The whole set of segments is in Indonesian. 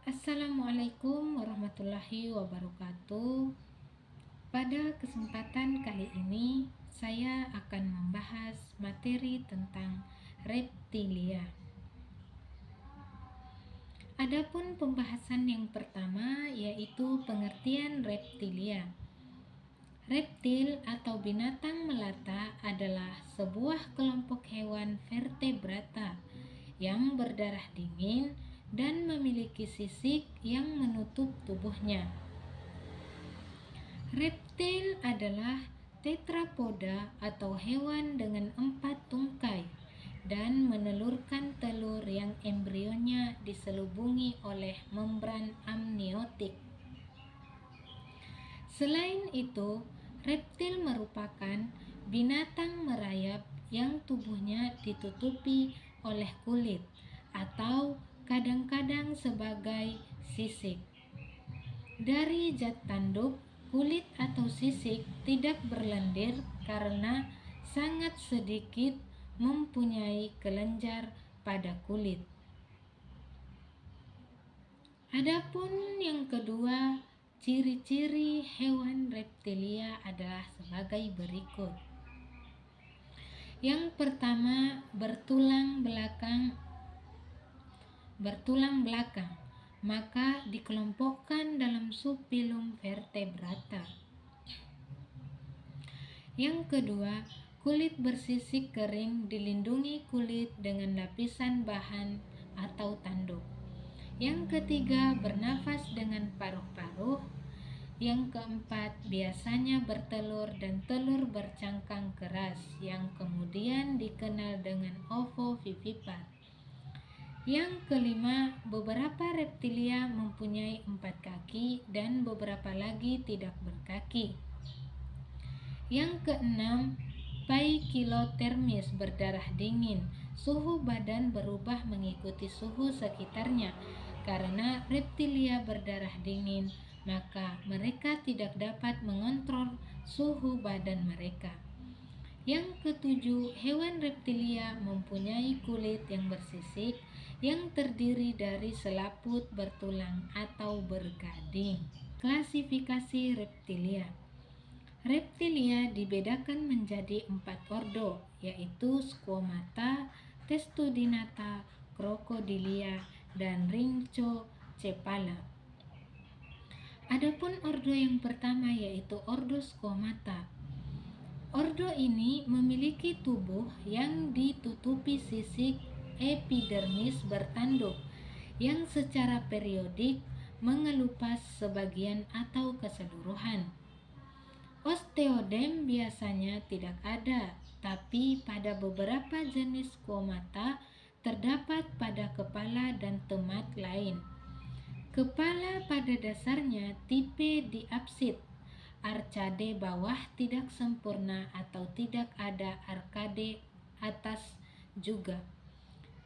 Assalamualaikum warahmatullahi wabarakatuh. Pada kesempatan kali ini, saya akan membahas materi tentang reptilia. Adapun pembahasan yang pertama yaitu pengertian reptilia. Reptil atau binatang melata adalah sebuah kelompok hewan vertebrata yang berdarah dingin dan memiliki sisik yang menutup tubuhnya. Reptil adalah tetrapoda atau hewan dengan 4 tungkai dan menelurkan telur yang embrionya diselubungi oleh membran amniotik. Selain itu, reptil merupakan binatang merayap yang tubuhnya ditutupi oleh kulit atau kadang-kadang sebagai sisik. Dari zat tanduk, kulit atau sisik tidak berlendir karena sangat sedikit mempunyai kelenjar pada kulit. Adapun yang kedua, ciri-ciri hewan reptilia adalah sebagai berikut. Yang pertama, bertulang belakang, maka dikelompokkan dalam subfilum vertebrata. Yang kedua, kulit bersisik kering dilindungi kulit dengan lapisan bahan atau tanduk. Yang ketiga, bernafas dengan paruh-paruh. Yang keempat, biasanya bertelur dan telur bercangkang keras yang kemudian dikenal dengan ovovivipar. Yang kelima, beberapa reptilia mempunyai 4 kaki dan beberapa lagi tidak berkaki. Yang keenam, paikilotermis berdarah dingin. Suhu badan berubah mengikuti suhu sekitarnya. Karena reptilia berdarah dingin, maka mereka tidak dapat mengontrol suhu badan mereka. Yang ketujuh, hewan reptilia mempunyai kulit yang bersisik yang terdiri dari selaput bertulang atau bergading. Klasifikasi reptilia. Reptilia dibedakan menjadi 4 ordo, yaitu Squamata, Testudinata, Crocodilia, dan Rhynchocephala. Adapun ordo yang pertama yaitu ordo Squamata. Ordo ini memiliki tubuh yang ditutupi sisik epidermis bertanduk yang secara periodik mengelupas sebagian atau keseluruhan. Osteodem biasanya tidak ada, tapi pada beberapa jenis Squamata terdapat pada kepala dan temat lain. Kepala pada dasarnya tipe diapsid. Arcade bawah tidak sempurna atau tidak ada arkade atas juga.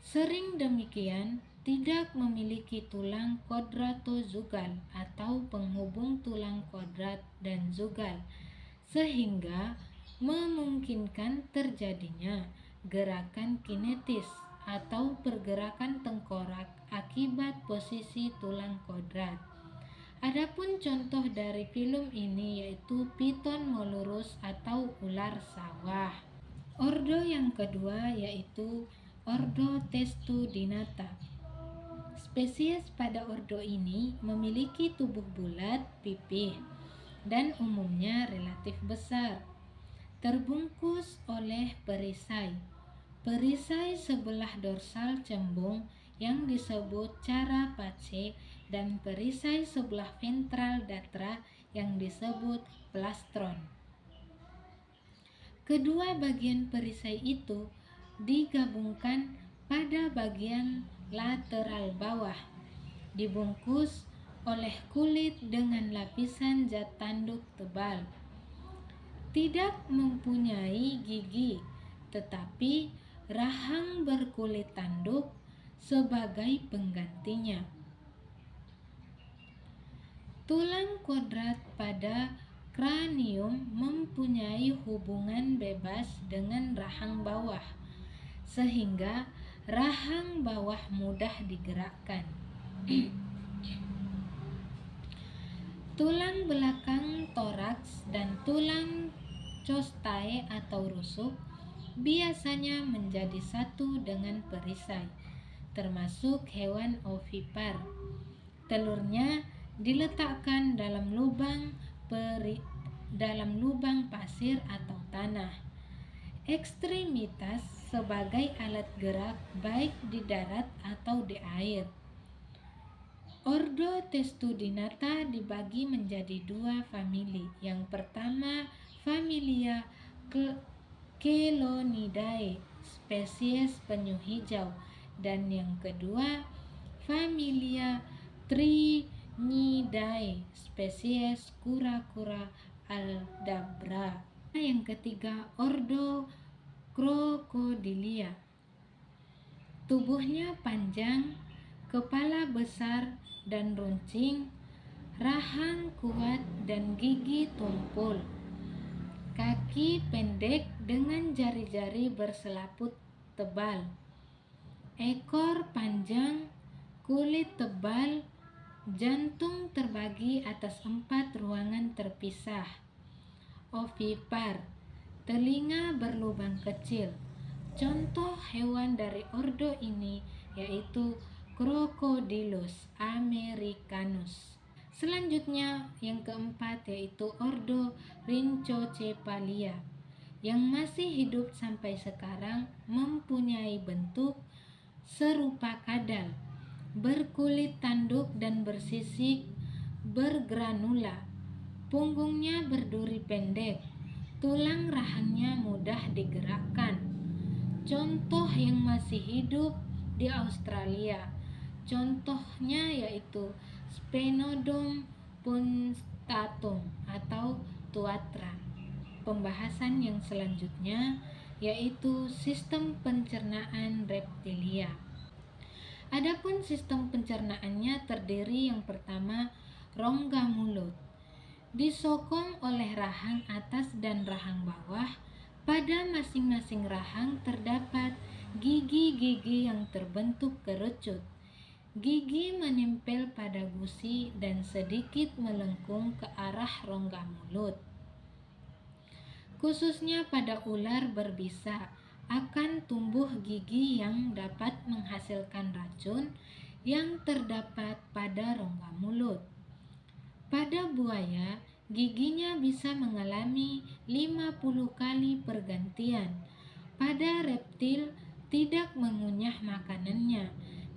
Sering demikian, tidak memiliki tulang quadratozugal atau penghubung tulang kuadrat dan zugal, sehingga memungkinkan terjadinya gerakan kinetis atau pergerakan tengkorak akibat posisi tulang kuadrat. Adapun contoh dari film ini yaitu Piton molurus atau ular sawah. Ordo yang kedua yaitu ordo Testudinata. Spesies pada ordo ini memiliki tubuh bulat, pipih, dan umumnya relatif besar, terbungkus oleh perisai. Perisai sebelah dorsal cembung yang disebut carapace dan perisai sebelah ventral datra yang disebut plastron. Kedua bagian perisai itu digabungkan pada bagian lateral bawah, dibungkus oleh kulit dengan lapisan zat tanduk tebal. Tidak mempunyai gigi, tetapi rahang berkulit tanduk sebagai penggantinya. Tulang kuadrat pada kranium mempunyai hubungan bebas dengan rahang bawah, sehingga rahang bawah mudah digerakkan. tulang costae atau rusuk biasanya menjadi satu dengan perisai, termasuk hewan ovipar. Telurnya diletakkan dalam lubang pasir atau tanah. Ekstremitas sebagai alat gerak baik di darat atau di air. Ordo Testudinata dibagi menjadi dua famili. Yang pertama, familia Chelonidae, spesies penyu hijau, dan yang kedua, familia Trinidae, spesies kura-kura aldabra. Yang ketiga, ordo Crocodilia. Tubuhnya panjang, kepala besar dan runcing, rahang kuat dan gigi tumpul. Kaki pendek dengan jari-jari berselaput tebal. Ekor panjang, kulit tebal, jantung terbagi atas 4 ruangan terpisah. Ovipar, telinga berlubang kecil. Contoh hewan dari ordo ini yaitu Crocodylus americanus. Selanjutnya yang keempat yaitu ordo Rhynchocephalia yang masih hidup sampai sekarang, mempunyai bentuk serupa kadal, berkulit tanduk dan bersisik bergranula. Punggungnya berduri pendek, tulang rahangnya mudah digerakkan. Contoh yang masih hidup di Australia, contohnya yaitu Sphenodon punctatum atau tuatra. Pembahasan yang selanjutnya yaitu sistem pencernaan reptilia. Adapun sistem pencernaannya terdiri yang pertama rongga mulut, disokong oleh rahang atas dan rahang bawah. Pada masing-masing rahang terdapat gigi-gigi yang terbentuk kerucut. Gigi menempel pada gusi dan sedikit melengkung ke arah rongga mulut. Khususnya pada ular berbisa akan tumbuh gigi yang dapat menghasilkan racun yang terdapat pada rongga mulut. Pada buaya, giginya bisa mengalami 50 kali pergantian. Pada reptil tidak mengunyah makanannya,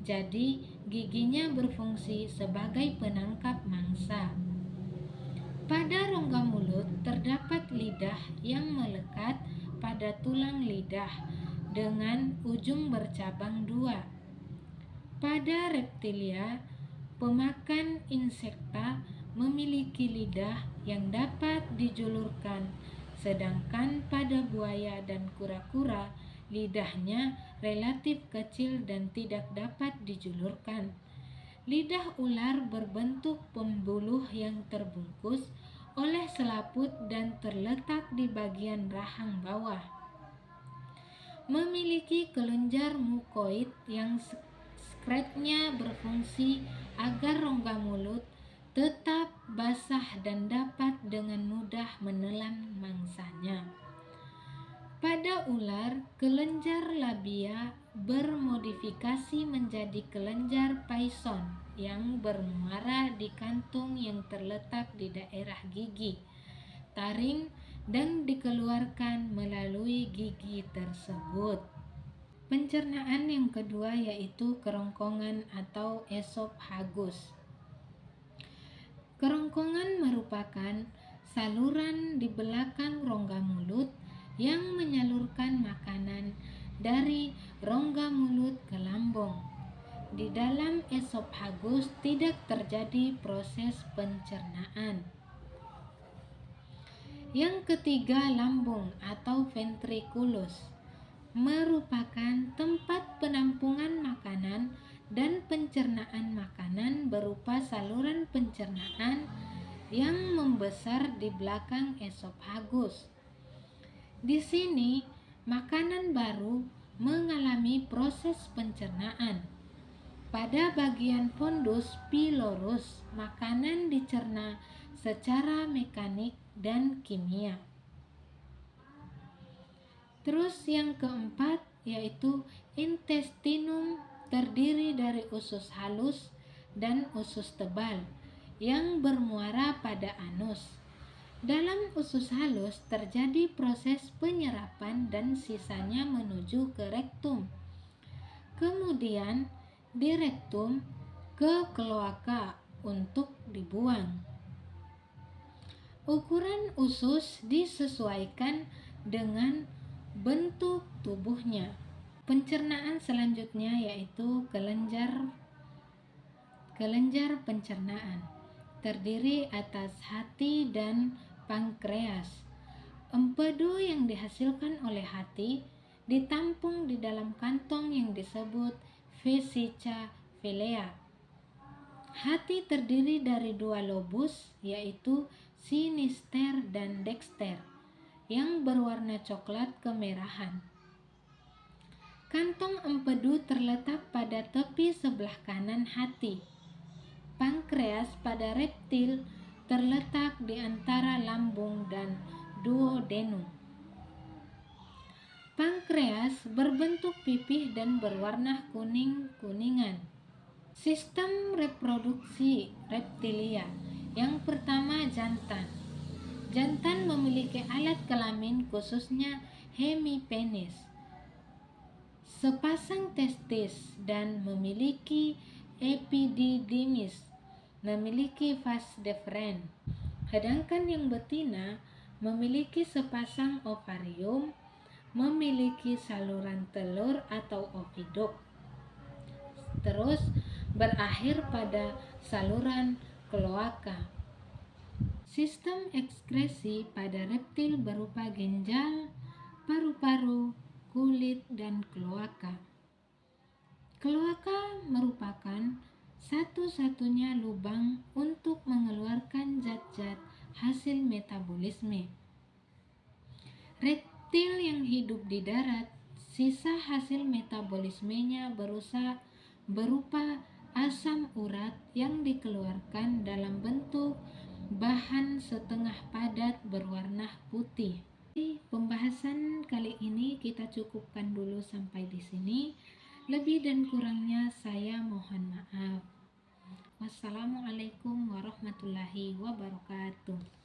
jadi giginya berfungsi sebagai penangkap mangsa. Pada rongga mulut terdapat lidah yang melekat pada tulang lidah dengan ujung bercabang 2. Pada reptilia, pemakan insekta memiliki lidah yang dapat dijulurkan, sedangkan pada buaya dan kura-kura lidahnya relatif kecil dan tidak dapat dijulurkan. Lidah ular berbentuk pembuluh yang terbungkus oleh selaput dan terletak di bagian rahang bawah. Memiliki kelenjar mukoid yang sekretnya berfungsi agar rongga mulut tetap basah dan dapat dengan mudah menelan mangsanya. Pada ular, kelenjar labia bermodifikasi menjadi kelenjar Poisson yang bermuara di kantung yang terletak di daerah gigi, taring, dan dikeluarkan melalui gigi tersebut. Pencernaan yang kedua yaitu kerongkongan atau esophagus. Kerongkongan merupakan saluran di belakang rongga mulut yang menyalurkan makanan dari rongga mulut ke lambung. Di dalam esophagus tidak terjadi proses pencernaan. Yang ketiga, lambung atau ventriculus merupakan tempat penampungan makanan dan pencernaan makanan berupa saluran pencernaan yang membesar di belakang esophagus. Di sini, makanan baru mengalami proses pencernaan. Pada bagian fundus pylorus, makanan dicerna secara mekanik dan kimia. Terus yang keempat yaitu intestinum, terdiri dari usus halus dan usus tebal yang bermuara pada anus. Dalam usus halus terjadi proses penyerapan dan sisanya menuju ke rektum. Kemudian di rektum ke kloaka untuk dibuang. Ukuran usus disesuaikan dengan bentuk tubuhnya. Pencernaan selanjutnya yaitu kelenjar pencernaan, terdiri atas hati dan pankreas. Empedu yang dihasilkan oleh hati ditampung di dalam kantong yang disebut vesica vilea. Hati terdiri dari dua lobus, yaitu sinister dan dexter, yang berwarna coklat kemerahan. Kantong empedu terletak pada tepi sebelah kanan hati. Pankreas pada reptil terletak di antara lambung dan duodenum. Pankreas berbentuk pipih dan berwarna kuning-kuningan. Sistem reproduksi reptilia. Yang pertama, jantan. Jantan memiliki alat kelamin khususnya hemipenis, sepasang testis, dan memiliki epididymis, memiliki vas deferens. Sedangkan yang betina memiliki sepasang ovarium, memiliki saluran telur atau oviduk, terus berakhir pada saluran kloaka. Sistem ekskresi pada reptil berupa ginjal, paru-paru, kulit, dan kloaka. Kloaka merupakan satu-satunya lubang untuk mengeluarkan zat-zat hasil metabolisme. Reptil yang hidup di darat, sisa hasil metabolismenya berupa asam urat yang dikeluarkan dalam bentuk bahan setengah padat berwarna putih. Pembahasan kali ini kita cukupkan dulu sampai di sini. Lebih dan kurangnya saya mohon maaf. Wassalamualaikum warahmatullahi wabarakatuh.